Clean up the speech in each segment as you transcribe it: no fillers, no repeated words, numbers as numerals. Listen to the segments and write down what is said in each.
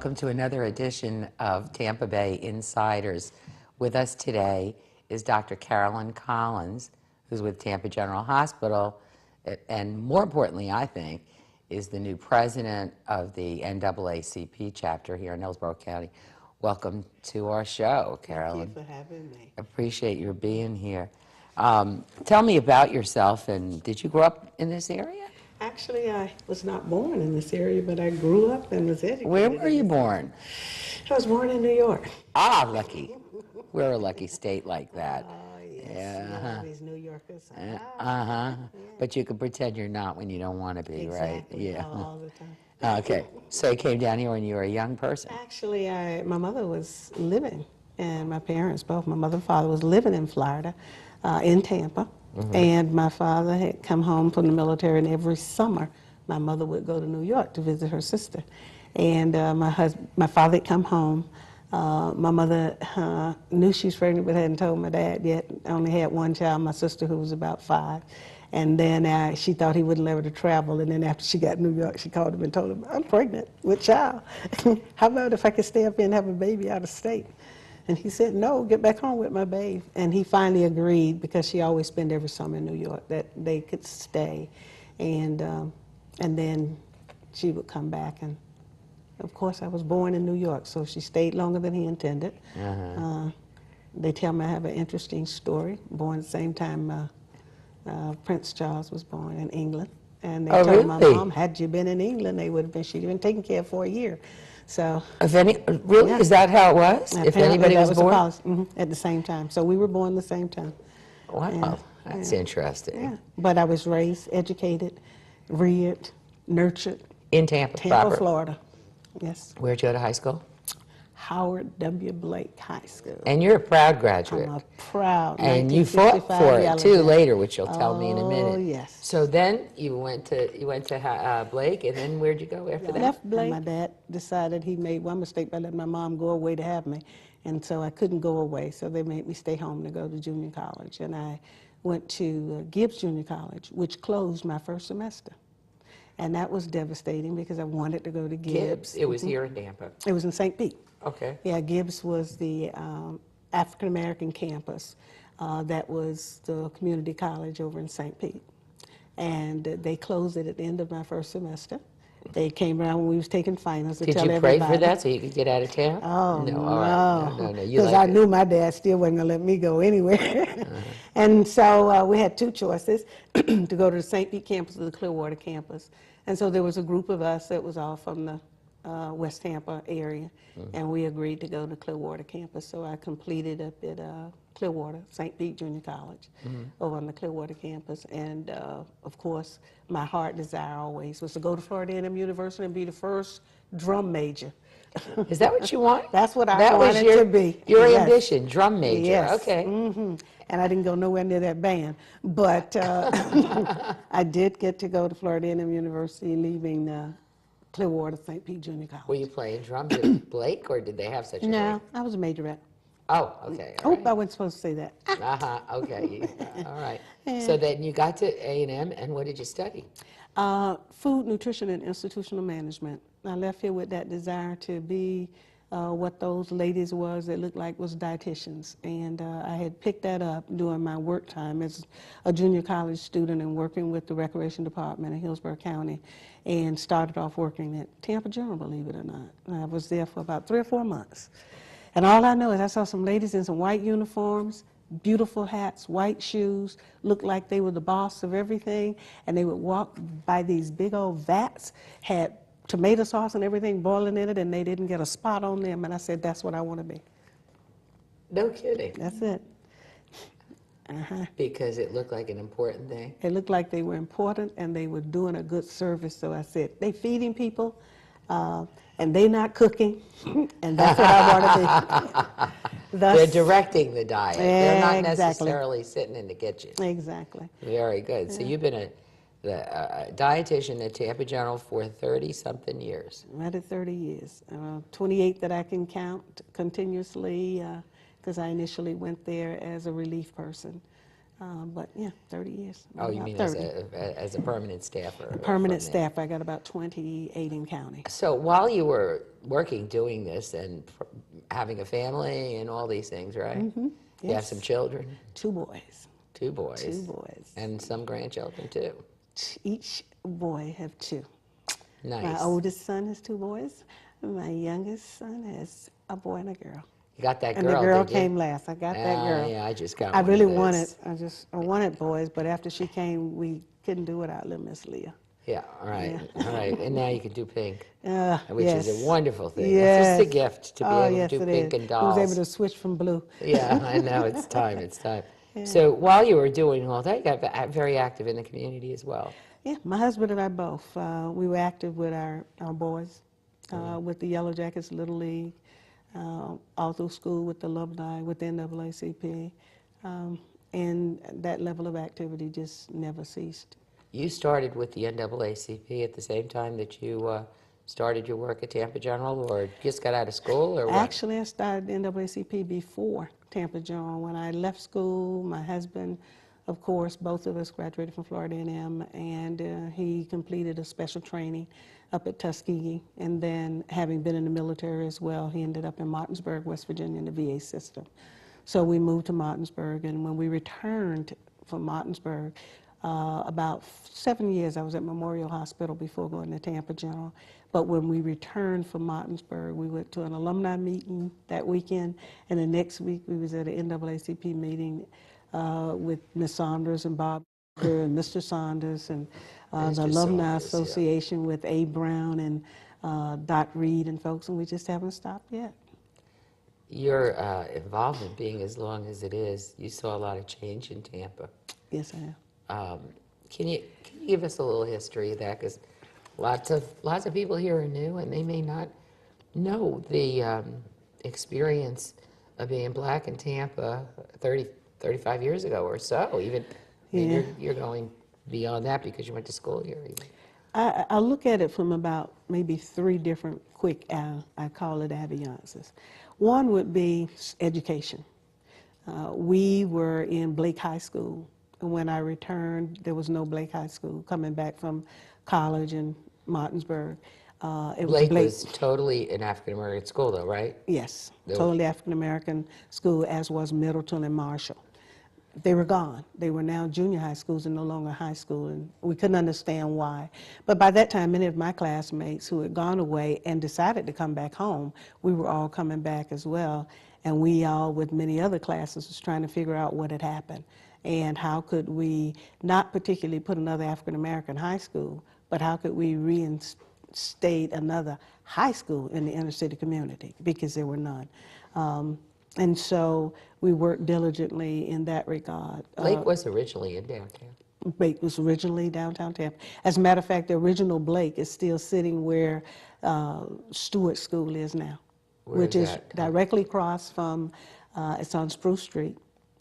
welcome to another edition of Tampa Bay Insiders. With us today is Dr. Carolyn Collins, who's with Tampa General Hospital, and more importantly, I think, is the new president of the NAACP chapter here in Hillsborough County. Welcome to our show, Carolyn. Thank you for having me. Appreciate your being here. Tell me about yourself, and did you grow up in this area? Actually, I was not born in this area, but I grew up and was educated. Where were you born? I was born in New York. Ah, lucky. We're a lucky state like that. Oh, yes. Yeah. These New Yorkers. Yeah. But you can pretend you're not when you don't want to be, right? Exactly. Yeah. All the time. Okay. So you came down here when you were a young person. Actually, my mother was living, and my parents, both my mother and father, was living in Florida, in Tampa. Mm-hmm. And my father had come home from the military, and every summer my mother would go to New York to visit her sister. And my father had come home. My mother knew she was pregnant, but hadn't told my dad yet. I only had one child, my sister, who was about 5. And then she thought he wouldn't let her to travel. And then after she got to New York, she called him and told him, "I'm pregnant with child. How about if I could stay up here and have a baby out of state?" And he said, "No, get back home with my babe." And he finally agreed, because she always spent every summer in New York, that they could stay. And then she would come back. And of course, I was born in New York, so she stayed longer than he intended. They tell me I have an interesting story. Born at the same time Prince Charles was born in England. And they told my mom, had you been in England, she'd have been taken care of for a year. So, really? Yeah. Is that how it was? Apparently if anybody was born? At the same time. So we were born the same time. Wow, that's interesting. Yeah. But I was raised, educated, reared, nurtured. In Tampa proper? Florida. Yes. Where'd you go to high school? Howard W. Blake High School. And you're a proud graduate. I'm a proud. And you fought for it too later, which you'll tell me in a minute. Oh, yes. So then you went to Blake, and then where'd you go after that? Left Blake. My dad decided he made one mistake by letting my mom go away to have me, and so I couldn't go away. So they made me stay home to go to junior college, and I went to Gibbs Junior College, which closed my first semester. And that was devastating because I wanted to go to Gibbs. It was here in Tampa. It was in St. Pete. Okay. Yeah, Gibbs was the African-American campus that was the community college over in St. Pete. And they closed it at the end of my first semester. They came around when we was taking finals to tell everybody. Did you pray for that so you could get out of town? Oh, no. No. No. Because I knew my dad still wasn't going to let me go anywhere. And so we had two choices, to go to the St. Pete campus or the Clearwater campus. And so there was a group of us that was all from the West Tampa area, and we agreed to go to Clearwater campus. So I completed up at Clearwater, St. Pete Junior College, over on the Clearwater campus. And of course, my heart desire always was to go to Florida A&M University and be the first drum major. Is that what you want? That's what I wanted to be. Your ambition, drum major. Yes. Okay. And I didn't go nowhere near that band, but I did get to go to Florida A&M University, leaving Clearwater St. Pete Junior College. Were you playing drums at Blake, or did they have such a No, thing? I was a majorette. Oh, okay. All right. I wasn't supposed to say that. Okay. All right. So then you got to A&M, and what did you study? Food, nutrition, and institutional management. I left here with that desire to be what those ladies was that looked like was dietitians. And I had picked that up during my work time as a junior college student and working with the recreation department in Hillsborough County, and started off working at Tampa General, believe it or not. I was there for about 3 or 4 months. And all I know is I saw some ladies in some white uniforms, beautiful hats, white shoes, looked like they were the boss of everything, and they would walk by these big old vats, had tomato sauce and everything boiling in it, and they didn't get a spot on them. And I said, that's what I want to be. No kidding. That's it. Because it looked like an important thing? It looked like they were important, and they were doing a good service. So I said, they feeding people, and they not cooking, and that's what I want to be. They're directing the diet. They're not necessarily sitting in the kitchen. Exactly. Very good. So you've been a dietitian at Tampa General for 30-something years. Right at 30 years. 28 that I can count continuously, because I initially went there as a relief person. But yeah, 30 years. Oh, you About mean 30. as a permanent staffer Permanent from there? staff, I got about 28 in county. So while you were working, doing this, and having a family and all these things, right? Mm-hmm. You have some Yes. children, 2 boys. two boys, 2 boys. and some grandchildren too. Each boy have 2. My Nice. oldest son has 2 boys. My youngest son has a boy and a girl. You got that And the girl, girl did you? came last. I got that girl. Yeah, I just got I one really of wanted, those. I wanted boys, but after she came, we couldn't do without little Miss Leah. Yeah, all right, Yeah. all right. And now you can do pink, which is a Yes. wonderful thing. It's just a Yes. gift to be Oh, able to yes, do it pink is. and He was able dolls. to switch from blue. Yeah, I know, it's time, it's time. Yeah. So while you were doing all that, you got very active in the community as well. Yeah, my husband and I both. We were active with our boys, with the Yellow Jackets Little League, all through school with the alumni, with the NAACP. And that level of activity just never ceased. You started with the NAACP at the same time that you started your work at Tampa General, or just got out of school, or what? Actually, I started NAACP before Tampa General. When I left school, my husband, of course, both of us graduated from Florida A&M, and he completed a special training up at Tuskegee. And then, having been in the military as well, he ended up in Martinsburg, West Virginia, in the VA system. So we moved to Martinsburg, and when we returned from Martinsburg, about 7 years I was at Memorial Hospital before going to Tampa General. But when we returned from Martinsburg, we went to an alumni meeting that weekend, and the next week we was at an NAACP meeting with Ms. Saunders and Bob and Mr. Saunders and Mr. the Alumni Saunders, yeah. Association with A. Brown and Dot Reed and folks, and we just haven't stopped yet. Your involvement being as long as it is, you saw a lot of change in Tampa. Yes, I have. Can you give us a little history of that? Because lots of people here are new, and they may not know the experience of being black in Tampa 35 years ago or so. Even I mean, Yeah. you're going beyond that because you went to school here. Even. I look at it from about maybe 3 different quick, I call it aviances. One would be education. We were in Blake High School. And when I returned, there was no Blake High School coming back from college in Martinsburg. It was Blake Blake. was totally an African American school, though, right? Yes, There- totally African American school, as was Middleton and Marshall. They were gone. They were now junior high schools and no longer high school, and we couldn't understand why. But by that time, many of my classmates who had gone away and decided to come back home, we were all coming back as well, and we all, with many other classes, was trying to figure out what had happened and how could we not particularly put another African American high school, but how could we reinstate another high school in the inner city community, because there were none. And so we worked diligently in that regard. Blake was originally in downtown. Blake was originally downtown Tampa. As a matter of fact, the original Blake is still sitting where Stewart School is now, Where which is is that? directly across from, it's on Spruce Street.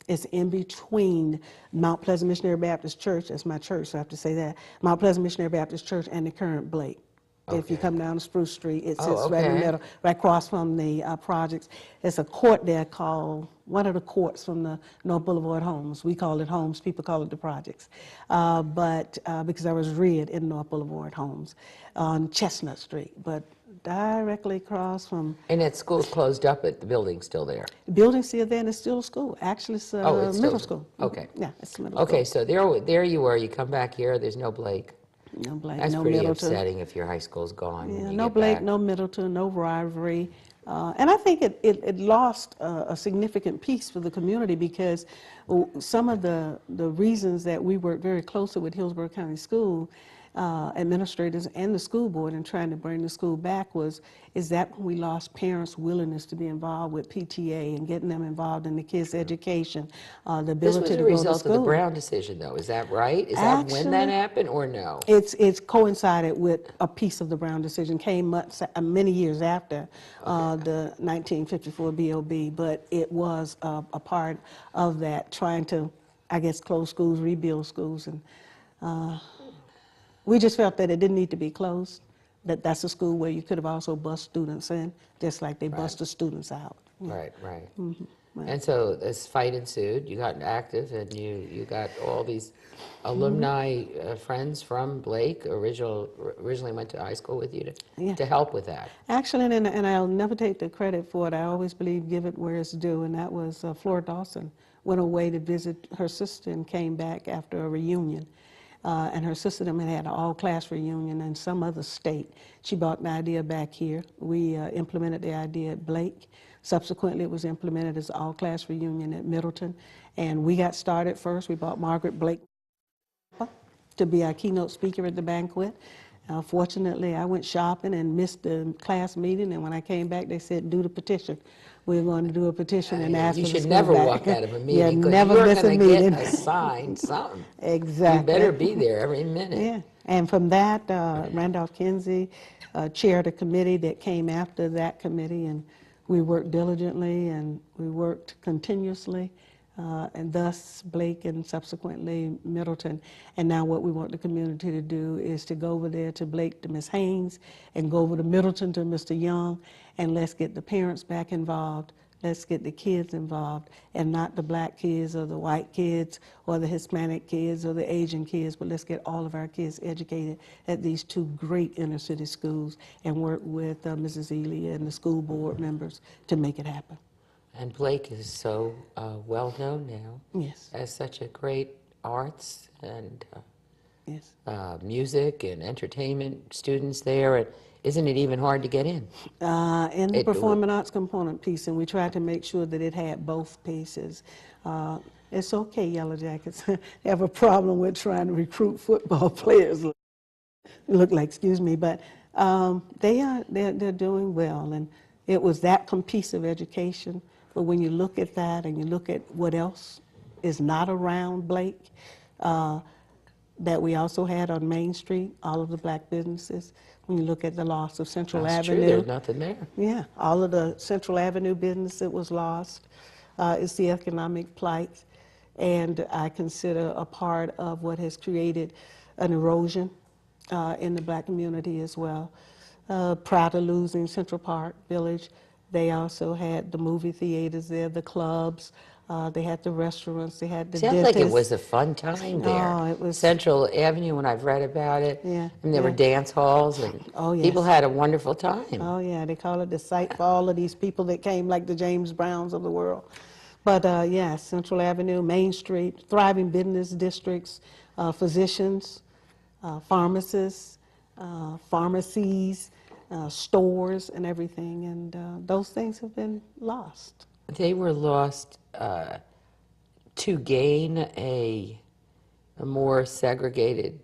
It's in between Mount Pleasant Missionary Baptist Church, that's my church, so I have to say that, Mount Pleasant Missionary Baptist Church and the current Blake. If you Okay. come down Spruce Street, it Oh, sits right in the okay. middle, right across from the projects. There's a court there called, one of the courts from the North Boulevard Homes. We call it Homes, people call it the projects. But because I was reared in North Boulevard Homes on Chestnut Street, but directly across from, And that school's closed up, but the building's still there. the building's still there and it's still a school. Actually, it's Oh, it's middle still- school. okay. Yeah, it's middle Okay, school. so there you were. You come back here. There's no Blake. No Blake, That's no pretty Middleton. upsetting if your high school's gone. when Yeah, you no get Blake, back. no Middleton, no rivalry. And I think it lost a significant piece for the community because some of the reasons that we worked very closely with Hillsborough County School administrators and the school board in trying to bring the school back is that we lost parents' willingness to be involved with PTA and getting them involved in the kids' education, the This ability was to a go to result of the school. Brown decision, though. Is that right? Is that when that Actually, happened, or no? It's coincided with a piece of the Brown decision, came many years after the 1954 BOB, but it was a part of that, trying to, I guess, close schools, rebuild schools, and we just felt that it didn't need to be closed, that's a school where you could have also bussed students in, just like they bust the students out. Right, right. Right. And so this fight ensued. You got active, and you got all these alumni friends from Blake. Originally went to high school with you Yeah. to help with that. Actually, and I'll never take the credit for it. I always believe give it where it's due, and that was Flora Dawson went away to visit her sister and came back after a reunion. And her sister and them had an all-class reunion in some other state. She brought the idea back here. We implemented the idea at Blake. Subsequently, it was implemented as an all-class reunion at Middleton. And we got started first. We brought Margaret Blake to be our keynote speaker at the banquet. Fortunately, I went shopping and missed the class meeting, and when I came back, they said, do the petition. We're going to do a petition and ask You for the should school never back. walk out of a Yeah, meeting because never you're miss a going to meeting. get assigned something. Exactly. You better be there every minute. Yeah, and from that, Randolph Kinsey chaired a committee that came after that committee, and we worked diligently and we worked continuously, and thus Blake and subsequently Middleton. And now what we want the community to do is to go over there to Blake to Ms. Haynes and go over to Middleton to Mr. Young, and let's get the parents back involved. Let's get the kids involved, and not the black kids or the white kids or the Hispanic kids or the Asian kids, but let's get all of our kids educated at these two great inner city schools and work with Mrs. Ely and the school board members to make it happen. And Blake is so well known now Yes, as such a great arts and yes. music and entertainment students there. And isn't it even hard to get in? In the performing arts component piece, and we tried to make sure that it had both pieces. It's okay, Yellow Jackets have a problem with trying to recruit football players. Look like, excuse me, but they're doing well, and it was that piece of education. But when you look at that and you look at what else is not around Blake, that we also had on Main Street, all of the black businesses. When you look at the loss of Central That's Avenue. true, there's nothing there. Yeah, all of the Central Avenue business that was lost. It's the economic plight, and I consider a part of what has created an erosion in the black community as well. Prior to losing Central Park Village, they also had the movie theaters there, the clubs, they had the restaurants, they had the Sounds dentists. like it was a fun time there. Oh, it was. Central Avenue, when I've read about it, Yeah, and there were yeah. dance halls, and Oh, yes. people had a wonderful time. Oh yeah, they call it the site for all of these people that came, like the James Browns of the world. But yeah, Central Avenue, Main Street, thriving business districts, physicians, pharmacists, pharmacies, stores, and everything. And those things have been lost. They were lost to gain a more segregated,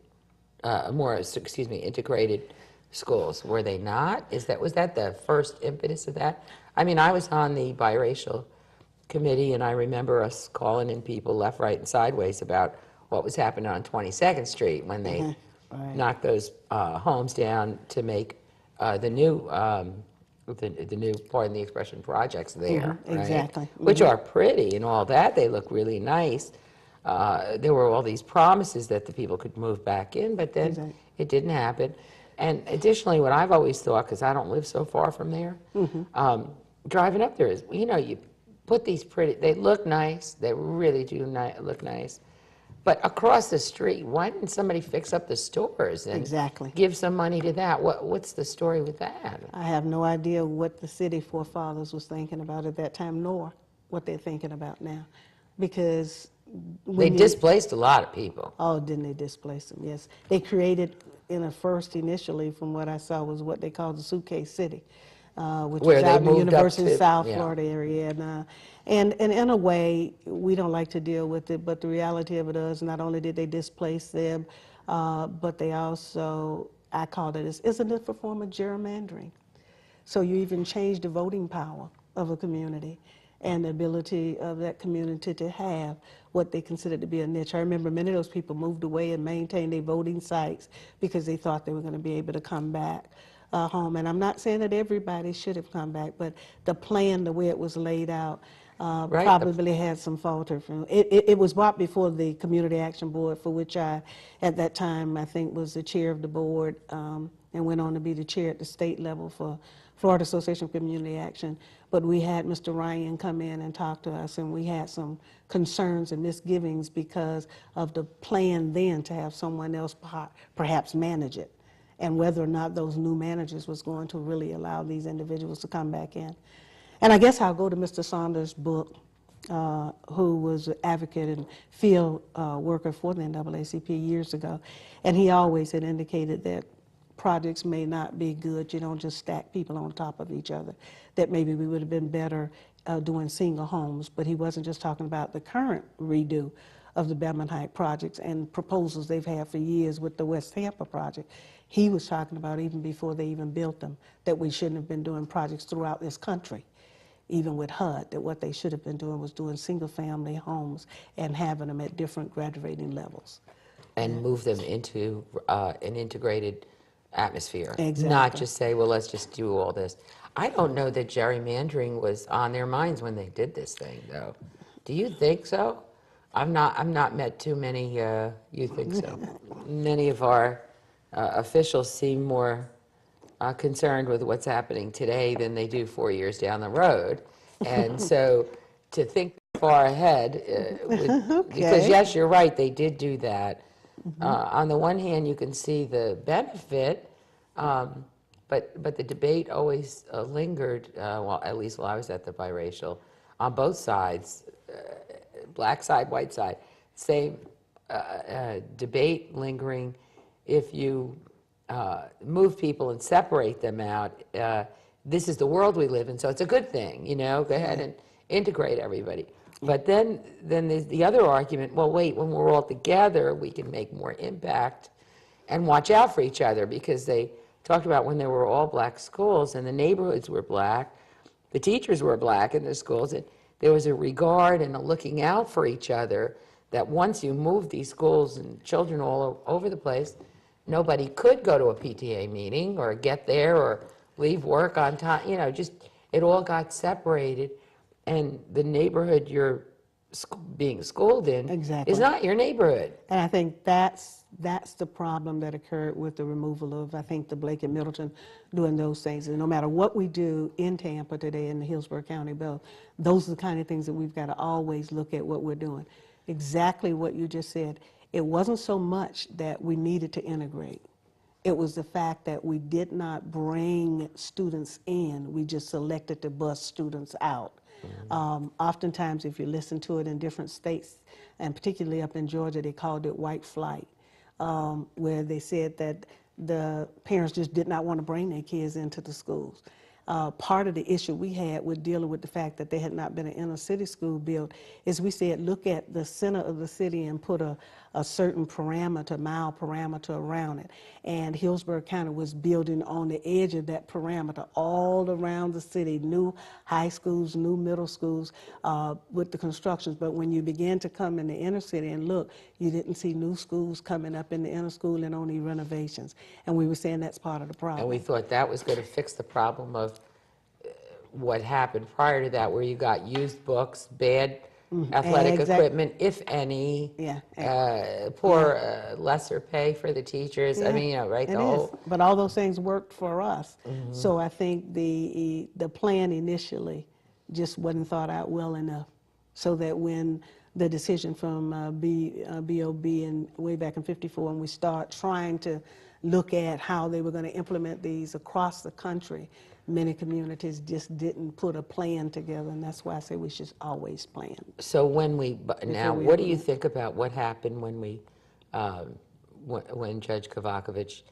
integrated schools, were they not? Was that the first impetus of that? I mean, I was on the biracial committee, and I remember us calling in people left, right, and sideways about what was happening on 22nd Street when they Right. knocked those homes down to make the new, pardon the expression, projects there, right? Exactly. Which are pretty and all that. They look really nice. There were all these promises that the people could move back in, but then Exactly. it didn't happen. And additionally, what I've always thought, because I don't live so far from there, driving up there is, you put these they look nice, they really do look nice. But across the street, why didn't somebody fix up the stores and Exactly. give some money to that? What's the story with that? I have no idea what the city forefathers was thinking about at that time, nor what they're thinking about now. Because They displaced a lot of people. Oh, didn't they displace them? Yes. They created, initially, from what I saw, was what they called the suitcase city, which Where is they out in the moved up University to- of South yeah. Florida area. And in a way, we don't like to deal with it, but the reality of it is, not only did they displace them, but they also, I called it, isn't it a form of gerrymandering? So you even change the voting power of a community and the ability of that community to have what they considered to be a niche. I remember many of those people moved away and maintained their voting sites because they thought they were going to be able to come back home. And I'm not saying that everybody should have come back, but the plan, the way it was laid out, Right. probably had some falter from it was brought before the Community Action Board, for which I, at that time, I think was the chair of the board, and went on to be the chair at the state level for Florida Association of Community Action. But we had Mr. Ryan come in and talk to us, and we had some concerns and misgivings because of the plan then to have someone else perhaps manage it, and whether or not those new managers was going to really allow these individuals to come back in. And I guess I'll go to Mr. Saunders' book, who was an advocate and field worker for the NAACP years ago. And he always had indicated that projects may not be good. You don't just stack people on top of each other. That maybe we would have been better doing single homes. But he wasn't just talking about the current redo of the Belmont Heights projects and proposals they've had for years with the West Tampa project. He was talking about even before they even built them, that we shouldn't have been doing projects throughout this country. Even with HUD, that what they should have been doing was doing single-family homes and having them at different graduating levels. And move them into an integrated atmosphere. Exactly. Not just say, well, let's just do all this. I don't know that gerrymandering was on their minds when they did this thing, though. Do you think so? I've not met too many, you think so? Many of our officials seem more concerned with what's happening today than they do 4 years down the road. And so to think far ahead, because yes, you're right, they did do that. On the one hand, you can see the benefit, but the debate always lingered, well, at least while I was at the biracial, on both sides, black side, white side, same debate lingering. If you move people and separate them out, this is the world we live in, so it's a good thing, you know, go ahead and integrate everybody. But then there's the other argument, well, wait, when we're all together, we can make more impact and watch out for each other, because they talked about when there were all black schools and the neighborhoods were black, the teachers were black in the schools, and there was a regard and a looking out for each other, that once you move these schools and children all over the place, nobody could go to a PTA meeting or get there or leave work on time, you know, just it all got separated, and the neighborhood you're being schooled in Exactly. is not your neighborhood. And I think that's the problem that occurred with the removal of, I think, the Blake and Middleton doing those things. And no matter what we do in Tampa today in the Hillsborough County bill, those are the kind of things that we've got to always look at what we're doing. Exactly what you just said. It wasn't so much that we needed to integrate. It was the fact that we did not bring students in. We just selected to bus students out. Oftentimes, if you listen to it in different states, and particularly up in Georgia, they called it white flight, where they said that the parents just did not want to bring their kids into the schools. Part of the issue we had with dealing with the fact that there had not been an inner city school built is we said, look at the center of the city and put a certain parameter, mile parameter around it. And Hillsborough County was building on the edge of that parameter all around the city, new high schools, new middle schools with the constructions. But when you began to come in the inner city and look, you didn't see new schools coming up in the inner school and only renovations. And we were saying that's part of the problem. And we thought that was going to fix the problem of what happened prior to that, where you got used books, bad athletic equipment, if any, poor, lesser pay for the teachers. I mean, you know, right? It is. But all those things worked for us. So I think the plan initially just wasn't thought out well enough, so that when the decision from BOB and way back in '54, and we start trying to look at how they were going to implement these across the country, many communities just didn't put a plan together, and that's why I say we should always plan. So when what do you think about what happened when we, when Judge Kavakovich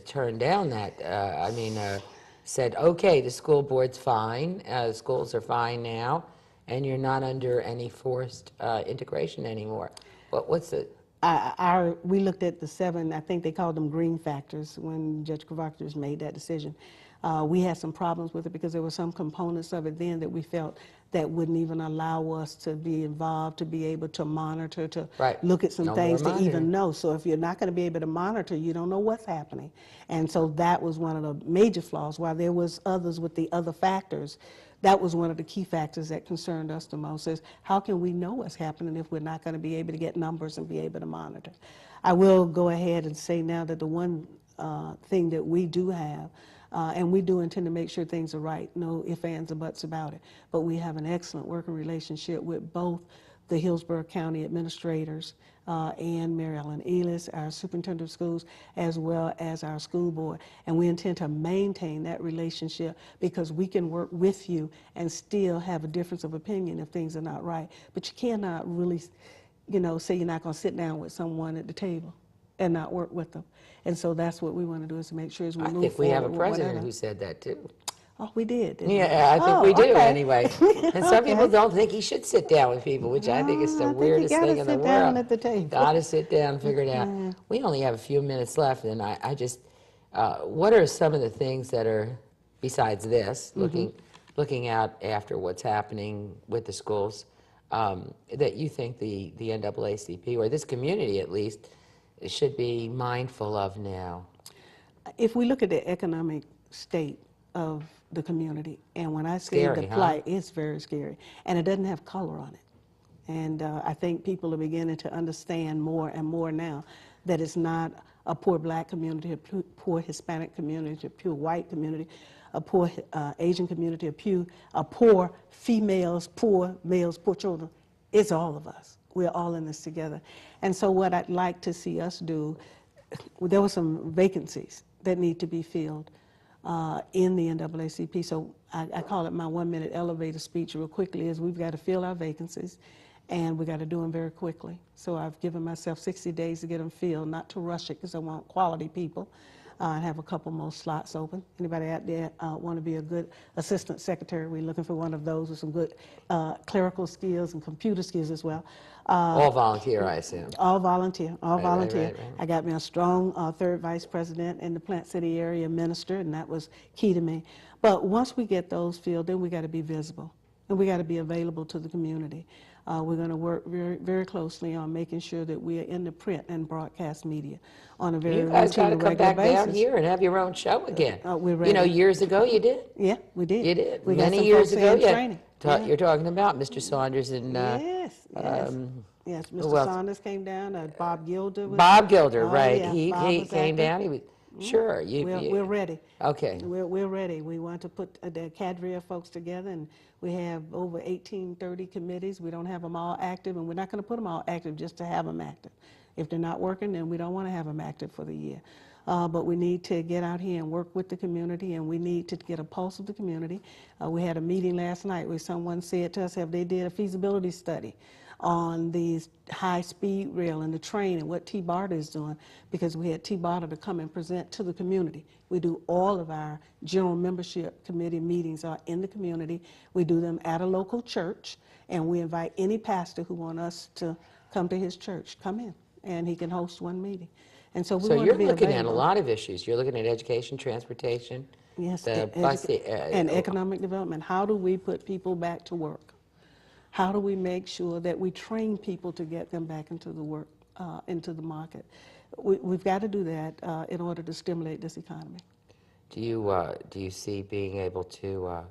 turned down that, said, okay, the school board's fine, schools are fine now, and you're not under any forced integration anymore. What's the... We looked at the 7, I think they called them green factors when Judge Kavakovich made that decision. We had some problems with it because there were some components of it then that we felt that wouldn't even allow us to be involved, to be able to monitor, to look at some things to even know. So if you're not going to be able to monitor, you don't know what's happening. And so that was one of the major flaws. While there was others with the other factors, that was one of the key factors that concerned us the most, is how can we know what's happening if we're not going to be able to get numbers and be able to monitor? I will go ahead and say now that the one thing that we do have. And we do intend to make sure things are right, no ifs, ands, or buts about it. But we have an excellent working relationship with both the Hillsborough County administrators and Mary Ellen Elis, our superintendent of schools, as well as our school board. And we intend to maintain that relationship because we can work with you and still have a difference of opinion if things are not right. But you cannot really, say you're not going to sit down with someone at the table and not work with them. And so that's what we want to do, is to make sure as we move forward. I think we have a with president whatever. who said that too. Oh, we did, didn't we? Yeah, I think we do okay. anyway. And some Okay. people don't think he should sit down with people, which I think is the I think weirdest you gotta thing in the sit world. down at the table. Got to sit down and figure it out. We only have a few minutes left, and I just, what are some of the things that are, besides this, looking out after what's happening with the schools, that you think the NAACP, or this community at least, should be mindful of now? If we look at the economic state of the community, and when I say Scary, the huh? plight, it's very scary, and it doesn't have color on it. And I think people are beginning to understand more and more now that it's not a poor black community, a poor Hispanic community, a poor white community, a poor Asian community, a poor females, poor males, poor children. It's all of us. We're all in this together. And so what I'd like to see us do, there were some vacancies that need to be filled in the NAACP. So I call it my 1-minute elevator speech real quickly, is we've got to fill our vacancies, and we got to do them very quickly. So I've given myself 60 days to get them filled, not to rush it, because I want quality people. I have a couple more slots open. Anybody out there want to be a good assistant secretary? We're looking for one of those with some good clerical skills and computer skills as well. All volunteer, I assume. All volunteer, all volunteer. Right. I got me a strong third vice president in the Plant City area minister, and that was key to me. But once we get those filled, then we got to be visible, and we got to be available to the community. We're going to work very, very closely on making sure that we are in the print and broadcast media on a very You guys got to routine, come regular back basis. down here and have your own show again. We're ready. Years ago you did. Yeah, we did. You did. We got Many some years folks ago, in yeah. training. Yeah. You're talking about Mr. Saunders and Yes. who Mr. else? Saunders came down. Bob Gilder was Bob Gilder, Oh, right? yeah. He Bob was came active. down. He was sure. We're ready. Okay. We're ready. We want to put the cadre of folks together, and we have over 30 committees. We don't have them all active, and we're not going to put them all active just to have them active. If they're not working, then we don't want to have them active for the year. But we need to get out here and work with the community, and we need to get a pulse of the community. We had a meeting last night where someone said to us, have they did a feasibility study on these high-speed rail and the train and what T-BARTA is doing, because we had T-BARTA to come and present to the community. We do all of our general membership committee meetings are in the community. We do them at a local church, and we invite any pastor who wants us to come to his church, come in, and he can host one meeting. And so we want you're to be looking at a available. lot of issues. You're looking at education, transportation, Yes, the bus, and economic development. How do we put people back to work? How do we make sure that we train people to get them back into the work, into the market? We've got to do that in order to stimulate this economy. Do you see being able to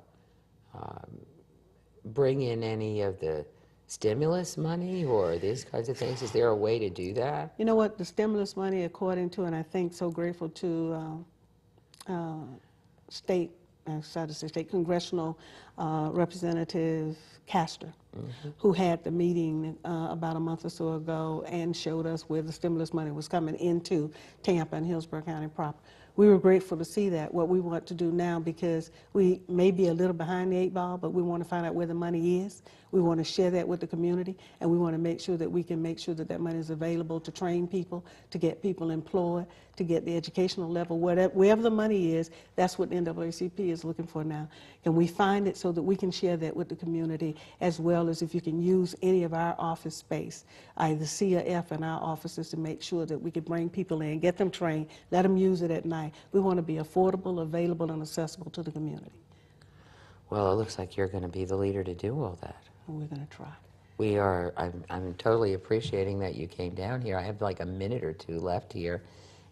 bring in any of the stimulus money or these kinds of things? Is there a way to do that? You know what? The stimulus money, according to, and I think so grateful to state congressional representative Castor, who had the meeting about a month or so ago and showed us where the stimulus money was coming into Tampa and Hillsborough County proper. We were grateful to see that. What we want to do now, because we may be a little behind the 8 ball, but we want to find out where the money is. We want to share that with the community, and we want to make sure that we can make sure that that money is available to train people, to get people employed, to get the educational level, wherever the money is. That's what the NAACP is looking for now. Can we find it so that we can share that with the community, as well as if you can use any of our office space, either C or F in our offices, to make sure that we can bring people in, get them trained, let them use it at night. We want to be affordable, available, and accessible to the community. Well, it looks like you're going to be the leader to do all that. And we're going to try. We are. I'm totally appreciating that you came down here. I have like a minute or two left here.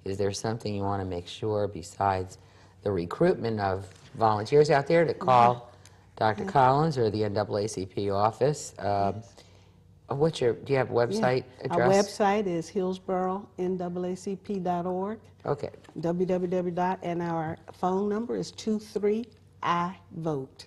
Is there something you want to make sure, besides the recruitment of volunteers out there, to call Dr. Collins or the NAACP office? What's your, do you have a website Our address? website is Hillsborough, NAACP.org, Okay, and our phone number is 23-I-VOTE.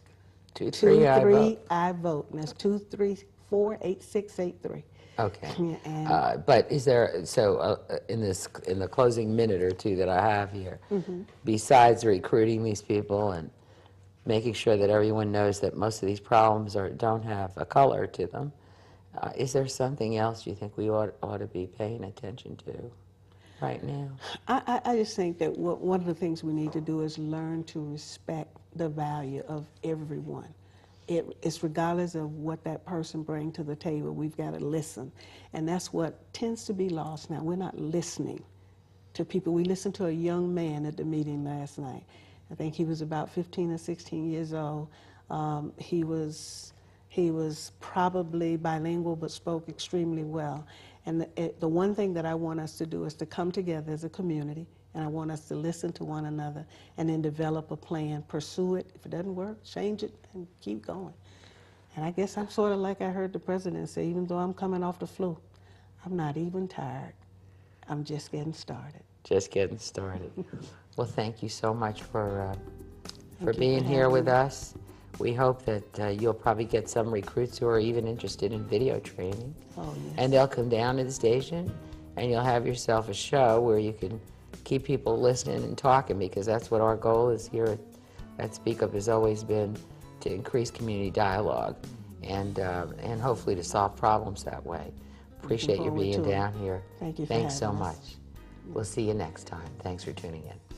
23 vote. 23-I-VOTE, and that's 234-8683. Okay. Yeah, and But is there, so in the closing minute or two that I have here, Mm-hmm. besides recruiting these people and making sure that everyone knows that most of these problems don't have a color to them, is there something else you think we ought to be paying attention to right now? I just think that one of the things we need to do is learn to respect the value of everyone. It's regardless of what that person brings to the table, we've got to listen. And that's what tends to be lost now. We're not listening to people. We listened to a young man at the meeting last night. I think he was about 15 or 16 years old. He was probably bilingual but spoke extremely well. And the one thing that I want us to do is to come together as a community, and I want us to listen to one another and then develop a plan, pursue it. If it doesn't work, change it and keep going. And I guess I'm sort of like I heard the president say, even though I'm coming off the flu, I'm not even tired. I'm just getting started. Just getting started. Well, thank you so much for Thank you being for here having with me. us. We hope that you'll probably get some recruits who are even interested in video training. Oh, yes. And they'll come down to the station, and you'll have yourself a show where you can keep people listening and talking, because that's what our goal is here at Speak Up, has always been to increase community dialogue and hopefully to solve problems that way. Appreciate you forward being to it. down here. Thank you for Thanks so having much. us. We'll see you next time. Thanks for tuning in.